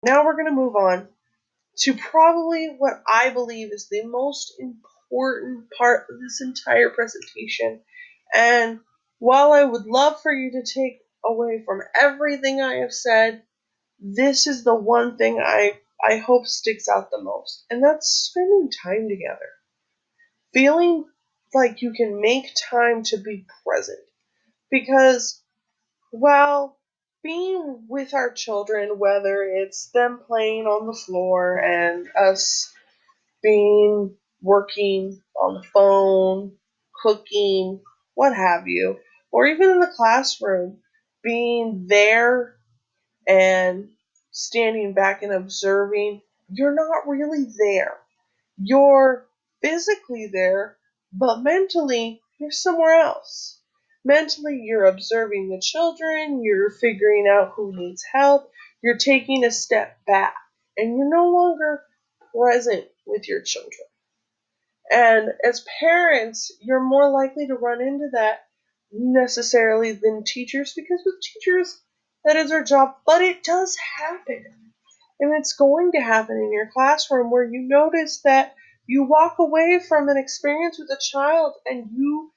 Now we're going to move on to probably what I believe is the most important part of this entire presentation. And while I would love for you to take away from everything I have said, this is the one thing I hope sticks out the most. And that's spending time together. Feeling like you can make time to be present. Because, well, being with our children, whether it's them playing on the floor and us being working on the phone, cooking, what have you, or even in the classroom, being there and standing back and observing, you're not really there. You're physically there, but mentally, you're somewhere else. Mentally, you're observing the children, you're figuring out who needs help, you're taking a step back, and you're no longer present with your children. And as parents, you're more likely to run into that necessarily than teachers, because with teachers, that is our job, but it does happen. And it's going to happen in your classroom where you notice that you walk away from an experience with a child and you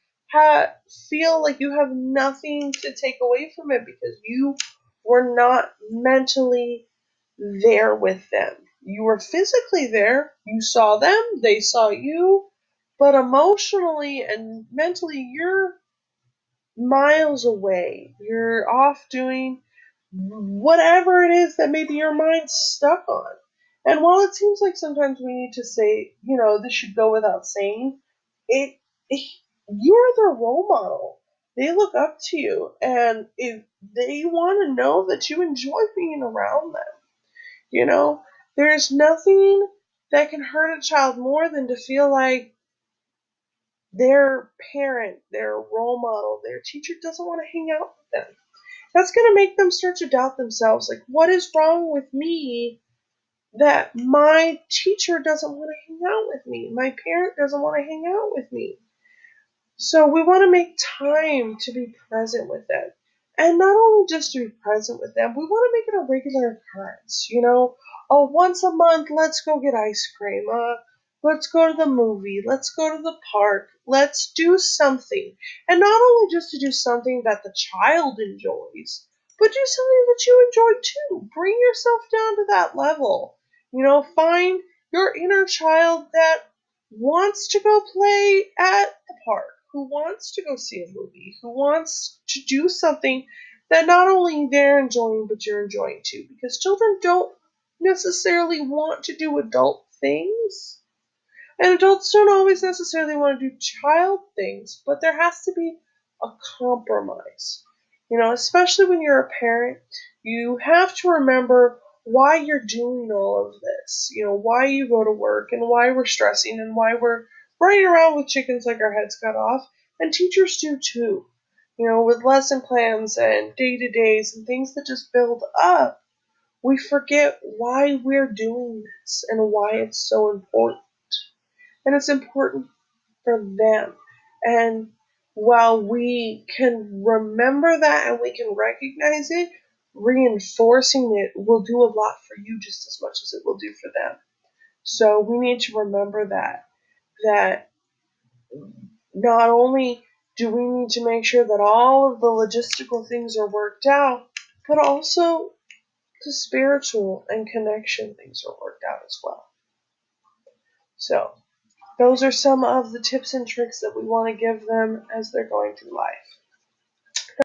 feel like you have nothing to take away from it because you were not mentally there with them. You were physically there, you saw them, they saw you, but emotionally and mentally, you're miles away. You're off doing whatever it is that maybe your mind's stuck on. And while it seems like sometimes we need to say, this should go without saying, it you're their role model. They look up to you, and if they want to know that you enjoy being around them, you know, there's nothing that can hurt a child more than to feel like their parent, their role model, their teacher doesn't want to hang out with them. That's going to make them start to doubt themselves. Like, what is wrong with me that my teacher doesn't want to hang out with me? My parent doesn't want to hang out with me. So we want to make time to be present with them. And not only just to be present with them, we want to make it a regular occurrence. Oh, once a month, let's go get ice cream. Let's go to the movie. Let's go to the park. Let's do something. And not only just to do something that the child enjoys, but do something that you enjoy too. Bring yourself down to that level. Find your inner child that wants to go play at the park, who wants to go see a movie, who wants to do something that not only they're enjoying, but you're enjoying too. Because children don't necessarily want to do adult things, and adults don't always necessarily want to do child things, but there has to be a compromise. Especially when you're a parent, you have to remember why you're doing all of this. Why you go to work and why we're stressing and why we're running around with chickens like our heads cut off. And teachers do too. With lesson plans and day-to-days and things that just build up, we forget why we're doing this and why it's so important. And it's important for them. And while we can remember that and we can recognize it, reinforcing it will do a lot for you just as much as it will do for them. So we need to remember that not only do we need to make sure that all of the logistical things are worked out, but also the spiritual and connection things are worked out as well. So those are some of the tips and tricks that we want to give them as they're going through life.